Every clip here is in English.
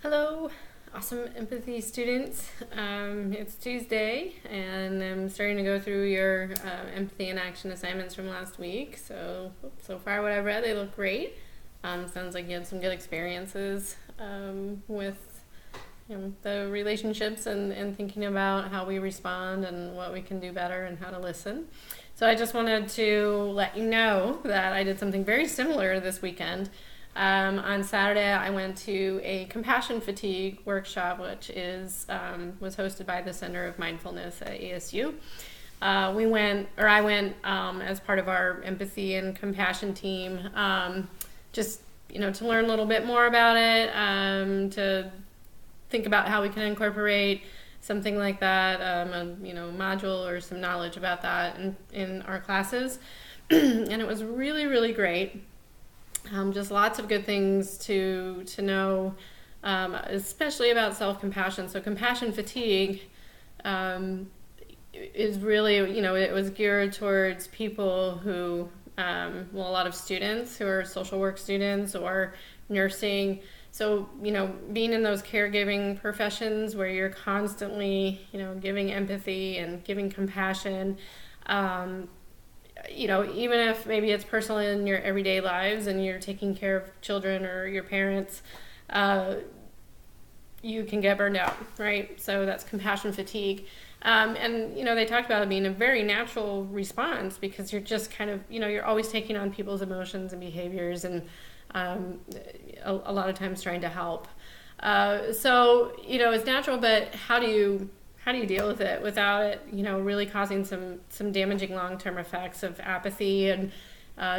Hello, awesome empathy students. It's Tuesday, and I'm starting to go through your empathy and action assignments from last week. So far, what I've read, they look great. Sounds like you had some good experiences with the relationships and thinking about how we respond and what we can do better and how to listen. So I just wanted to let you know that I did something very similar this weekend. On Saturday, I went to a compassion fatigue workshop, which was hosted by the Center of Mindfulness at ASU. I went as part of our empathy and compassion team, just to learn a little bit more about it, to think about how we can incorporate something like that, a module or some knowledge about that in our classes, and it was really, really great. Just lots of good things to know, especially about self-compassion. So compassion fatigue is really, it was geared towards people who, a lot of students who are social work students or nursing. So, being in those caregiving professions where you're constantly, giving empathy and giving compassion, even if maybe it's personal in your everyday lives and you're taking care of children or your parents, you can get burned out, right? So that's compassion fatigue. They talked about it being a very natural response because you're just kind of, you're always taking on people's emotions and behaviors and a lot of times trying to help. It's natural, but how do you deal with it without it, really causing some damaging long-term effects of apathy and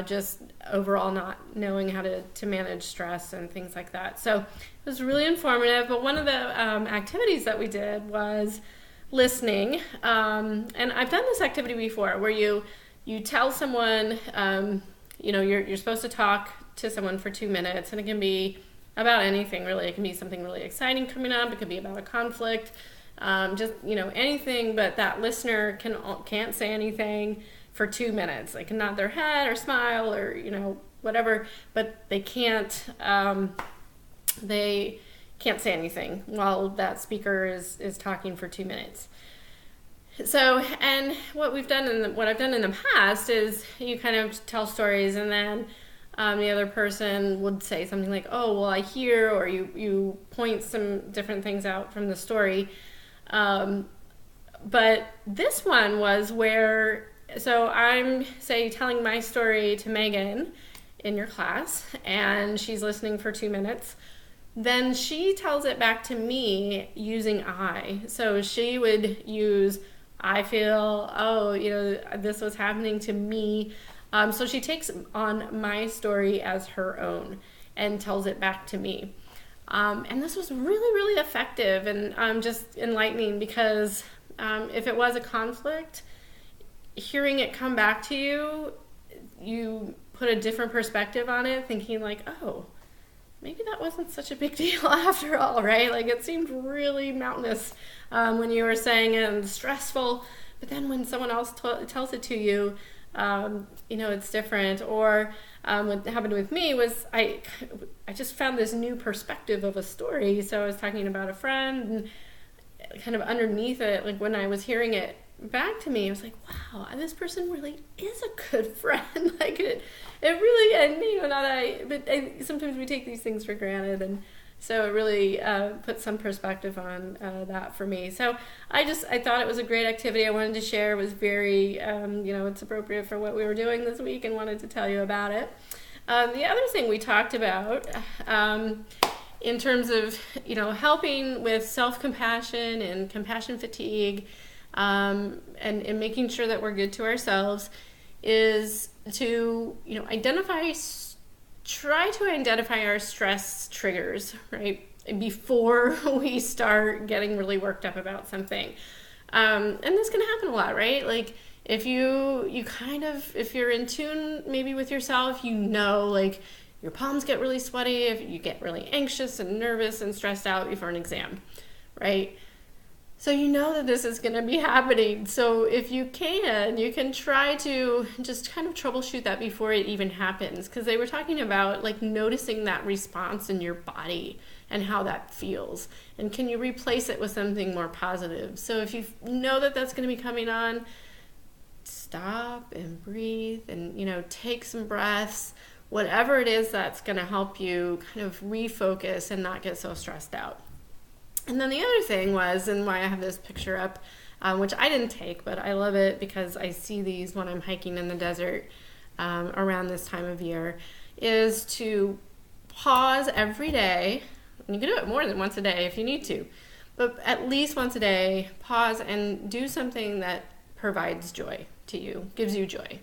just overall not knowing how to manage stress and things like that. So it was really informative, but one of the activities that we did was listening. And I've done this activity before where you tell someone, you're supposed to talk to someone for 2 minutes, and it can be about anything really. It can be something really exciting coming up. It could be about a conflict. Anything, but that listener can't say anything for 2 minutes. They can nod their head or smile or whatever, but they can't say anything while that speaker is talking for 2 minutes. So, and what I've done in the past is you kind of tell stories, and then the other person would say something like, "Oh, well, I hear," or you point some different things out from the story. But this one was so I'm, say, telling my story to Megan in your class, and she's listening for 2 minutes. Then she tells it back to me using I. So she would use, I feel, this was happening to me. So she takes on my story as her own and tells it back to me. And this was really, really effective and just enlightening because if it was a conflict, hearing it come back to you, you put a different perspective on it, thinking like, oh, maybe that wasn't such a big deal after all, right? Like it seemed really mountainous when you were saying it and stressful, but then when someone else tells it to you, it's different. Or what happened with me was I just found this new perspective of a story. So I was talking about a friend, and kind of underneath it, like when I was hearing it back to me, I was like, wow, this person really is a good friend. Like it really, and sometimes we take these things for granted, and so it really put some perspective on that for me. So I thought it was a great activity. I wanted to share. It was very, it's appropriate for what we were doing this week, and wanted to tell you about it. The other thing we talked about in terms of, helping with self-compassion and compassion fatigue and making sure that we're good to ourselves is to, try to identify our stress triggers, right, before we start getting really worked up about something. And this can happen a lot, right? Like if if you're in tune maybe with yourself, like your palms get really sweaty, if you get really anxious and nervous and stressed out before an exam, right? So you know that this is going to be happening. So if you can try to just kind of troubleshoot that before it even happens. Because they were talking about like noticing that response in your body and how that feels. And can you replace it with something more positive? So if you know that that's going to be coming on, stop and breathe and, take some breaths. Whatever it is that's going to help you kind of refocus and not get so stressed out. And then the other thing was, and why I have this picture up, which I didn't take, but I love it because I see these when I'm hiking in the desert around this time of year, is to pause every day. And you can do it more than once a day if you need to, but at least once a day, pause and do something that provides joy to you, gives you joy.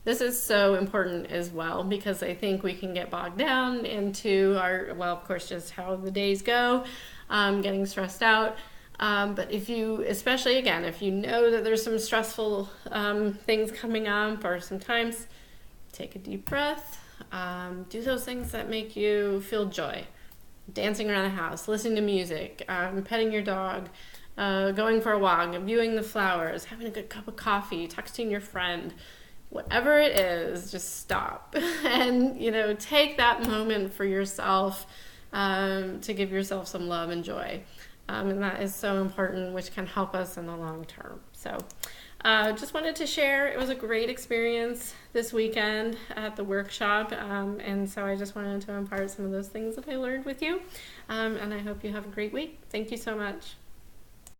This is so important as well because I think we can get bogged down into of course, just how the days go, getting stressed out. But especially again, if you know that there's some stressful things coming up, or sometimes take a deep breath, do those things that make you feel joy. Dancing around the house, listening to music, petting your dog, going for a walk, viewing the flowers, having a good cup of coffee, texting your friend. Whatever it is, just stop and, take that moment for yourself to give yourself some love and joy. And that is so important, which can help us in the long term. So just wanted to share. It was a great experience this weekend at the workshop. And so I just wanted to impart some of those things that I learned with you. And I hope you have a great week. Thank you so much.